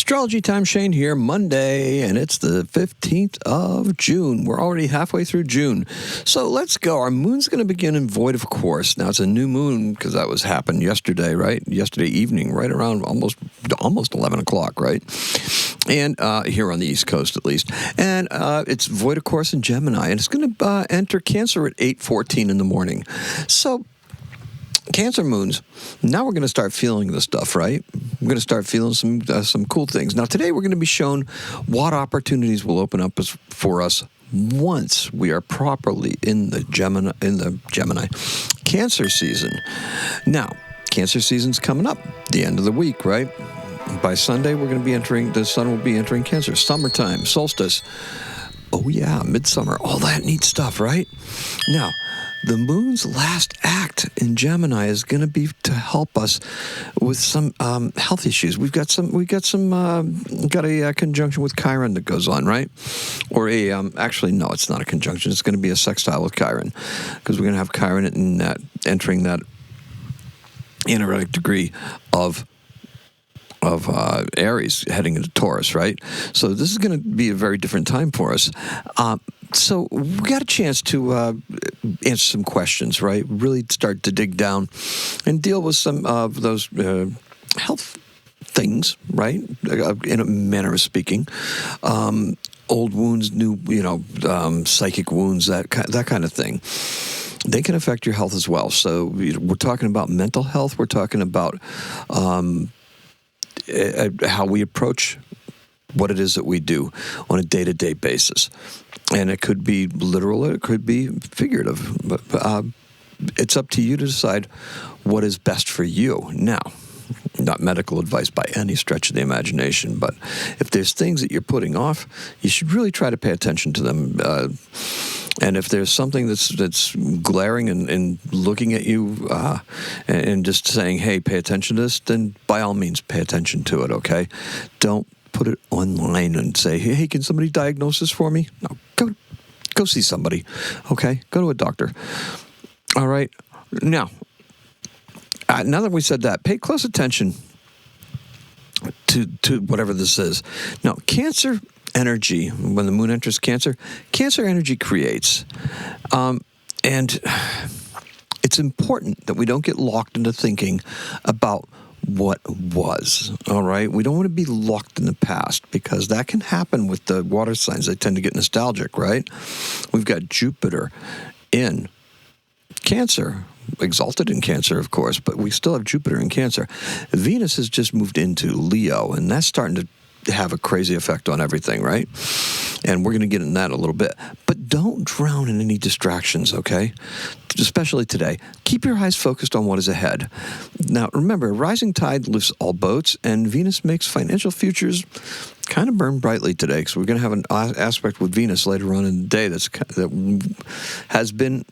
Astrology time, Shane here, Monday, and it's the 15th of June. We're already halfway through June. So let's go. Our moon's going to begin in void, of course. Now, it's a new moon because that happened yesterday, right? Yesterday evening, right around almost 11 o'clock, right? And here on the East Coast, at least. And it's void, of course, in Gemini, and it's going to enter Cancer at 8:14 in the morning. So Cancer moons, now we're going to start feeling this stuff, right? We're going to start feeling some cool things. Now, today we're going to be shown what opportunities will open up for us once we are properly in the Gemini Cancer season. Now, Cancer season's coming up, the end of the week, right? By Sunday, we're going to be the sun will be entering Cancer. Summertime, solstice. Oh, yeah, midsummer, all that neat stuff, right? Now, the moon's last act in Gemini is going to be to help us with some health issues. We've got a conjunction with Chiron that goes on, right? Or actually, no, it's not a conjunction. It's going to be a sextile with Chiron because we're going to have Chiron entering that energetic degree of Aries heading into Taurus, right? So this is going to be a very different time for us. So we got a chance to answer some questions, right? Really start to dig down and deal with some of those health things, right? In a manner of speaking. Old wounds, new, psychic wounds, that kind of thing. They can affect your health as well. So we're talking about mental health. We're talking about how we approach what it is that we do on a day-to-day basis. And it could be literal, it could be figurative. But it's up to you to decide what is best for you. Now, not medical advice by any stretch of the imagination, but if there's things that you're putting off, you should really try to pay attention to them. And if there's something that's glaring and looking at you and just saying, hey, pay attention to this, then by all means pay attention to it, okay? Don't put it online and say, hey, can somebody diagnose this for me? No, go see somebody, okay? Go to a doctor. All right? Now that we said that, pay close attention to whatever this is. Now, Cancer energy, when the moon enters Cancer energy creates. And it's important that we don't get locked into thinking about what was, all right? We don't want to be locked in the past because that can happen with the water signs. They tend to get nostalgic, right? We've got Jupiter in Cancer, exalted in Cancer, of course, but we still have Jupiter in Cancer. Venus has just moved into Leo, and that's starting to have a crazy effect on everything, right? And we're going to get in that a little bit. But don't drown in any distractions, okay? Especially today. Keep your eyes focused on what is ahead. Now, remember, rising tide lifts all boats, and Venus makes financial futures kind of burn brightly today, because we're going to have an aspect with Venus later on in the day that has been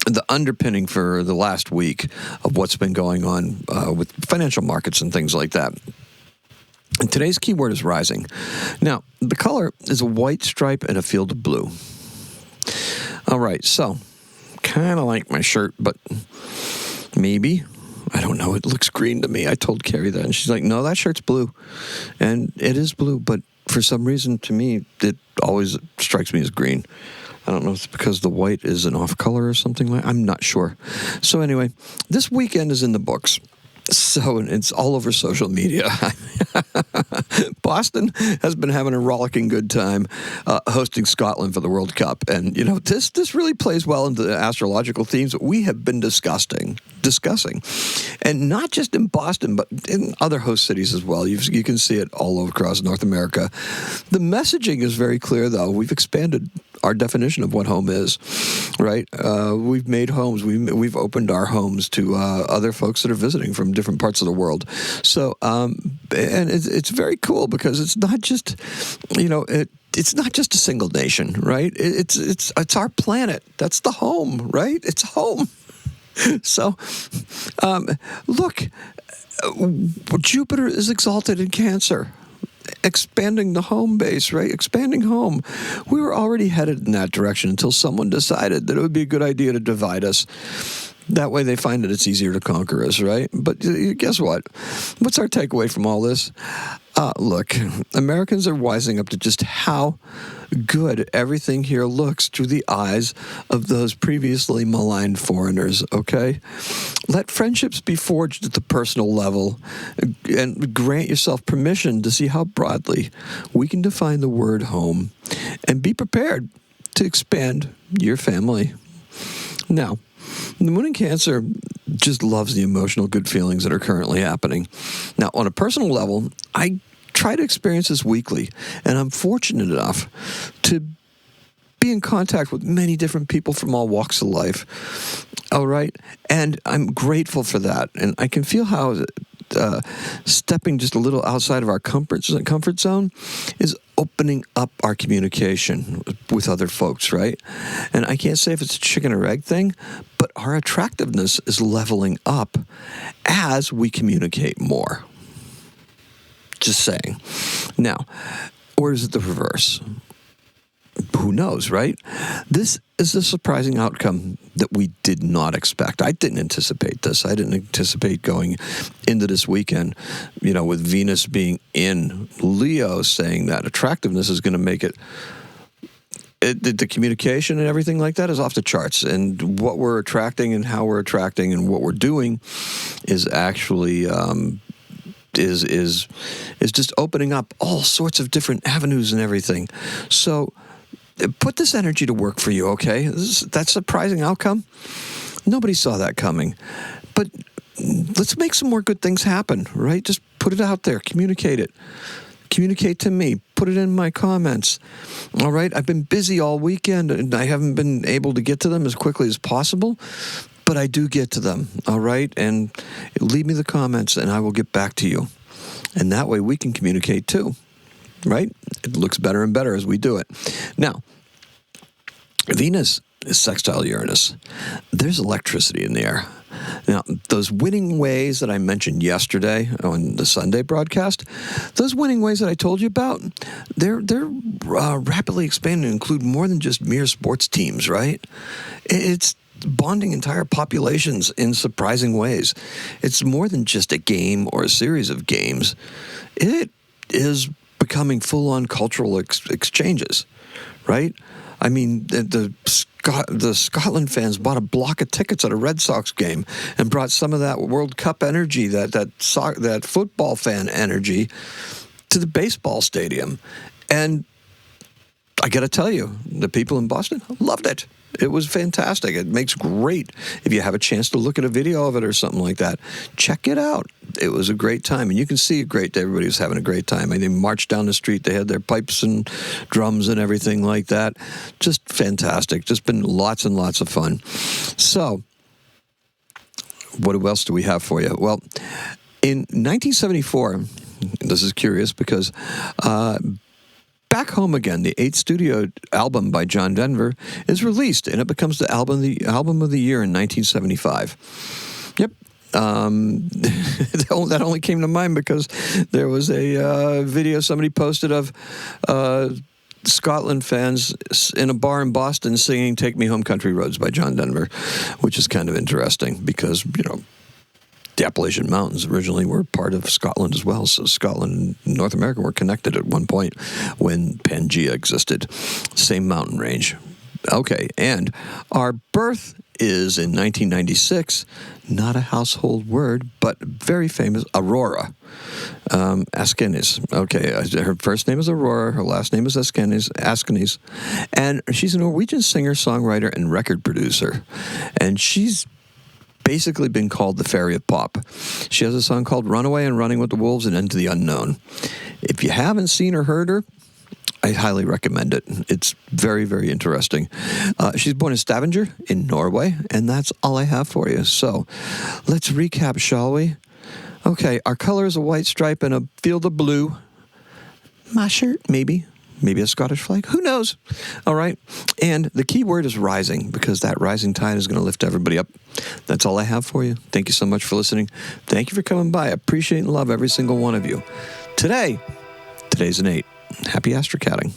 the underpinning for the last week of what's been going on with financial markets and things like that. And today's keyword is rising. Now, the color is a white stripe and a field of blue. All right, so kind of like my shirt, but maybe. I don't know. It looks green to me. I told Carrie that, and she's like, no, that shirt's blue. And it is blue, but for some reason, to me, it always strikes me as green. I don't know if it's because the white is an off color or something like that. I'm not sure. So anyway, this weekend is in the books. So it's all over social media. Boston has been having a rollicking good time hosting Scotland for the World Cup. And, this really plays well into the astrological themes that we have been discussing. And not just in Boston, but in other host cities as well. You can see it all over across North America. The messaging is very clear, though. We've expanded our definition of what home is, right? We've made homes. We've opened our homes to other folks that are visiting from different parts of the world. So, and it's very cool because it's not just, it's not just a single nation, right? It's our planet. That's the home, right? It's home. So, look, Jupiter is exalted in Cancer. Expanding the home base, right? Expanding home. We were already headed in that direction until someone decided that it would be a good idea to divide us. That way they find that it's easier to conquer us, right? But guess what? What's our takeaway from all this? Look, Americans are wising up to just how good everything here looks through the eyes of those previously maligned foreigners, okay? Let friendships be forged at the personal level and grant yourself permission to see how broadly we can define the word home and be prepared to expand your family. Now, the moon in Cancer just loves the emotional good feelings that are currently happening. Now, on a personal level, I try to experience this weekly, and I'm fortunate enough to be in contact with many different people from all walks of life. All right? And I'm grateful for that. And I can feel how stepping just a little outside of our comfort zone is opening up our communication with other folks, right? And I can't say if it's a chicken or egg thing, but our attractiveness is leveling up as we communicate more. Just saying. Now, or is it the reverse? Who knows, right? This is a surprising outcome that we did not expect. I didn't anticipate this. I didn't anticipate going into this weekend, with Venus being in Leo, saying that attractiveness is going to make the communication and everything like that is off the charts. And what we're attracting and how we're attracting and what we're doing is actually is just opening up all sorts of different avenues and everything. So put this energy to work for you, okay? That surprising outcome, nobody saw that coming. But let's make some more good things happen, right? Just put it out there. Communicate it. Communicate to me. Put it in my comments. All right? I've been busy all weekend, and I haven't been able to get to them as quickly as possible. But I do get to them, all right? And leave me the comments, and I will get back to you. And that way we can communicate too, right? It looks better and better as we do it. Now, Venus is sextile Uranus. There's electricity in the air. Now, those winning ways that I mentioned yesterday on the Sunday broadcast, those winning ways that I told you about, they're rapidly expanding to include more than just mere sports teams, right? It's bonding entire populations in surprising ways. It's more than just a game or a series of games. It is becoming full-on cultural exchanges, right? I mean, the Scotland fans bought a block of tickets at a Red Sox game and brought some of that World Cup energy, that football fan energy, to the baseball stadium. And I got to tell you, the people in Boston loved it. It was fantastic. It makes great. If you have a chance to look at a video of it or something like that, check it out. It was a great time. And you can see everybody was having a great time. They marched down the street. They had their pipes and drums and everything like that. Just fantastic. Just been lots and lots of fun. So, what else do we have for you? Well, in 1974, this is curious because Back Home Again, the 8th studio album by John Denver, is released, and it becomes the album of the year in 1975. Yep. That only came to mind because there was a video somebody posted of Scotland fans in a bar in Boston singing "Take Me Home Country Roads" by John Denver, which is kind of interesting because, the Appalachian Mountains originally were part of Scotland as well. So Scotland and North America were connected at one point when Pangea existed. Same mountain range. Okay, and our birth is in 1996. Not a household word, but very famous, Aurora. Askenis. Okay, her first name is Aurora. Her last name is Askenis. And she's a Norwegian singer, songwriter, and record producer. And she's basically been called the fairy of pop. She has a song called Runaway and Running with the Wolves and Into the Unknown. If you haven't seen or heard her, I highly recommend it. It's very, very interesting. She's born in Stavanger in Norway, and that's all I have for you. So let's recap, shall we? Okay, our color is a white stripe and a field of blue. My shirt, maybe. Maybe a Scottish flag. Who knows? All right. And the key word is rising, because that rising tide is going to lift everybody up. That's all I have for you. Thank you so much for listening. Thank you for coming by. I appreciate and love every single one of you. Today's an 8. Happy astrocatting.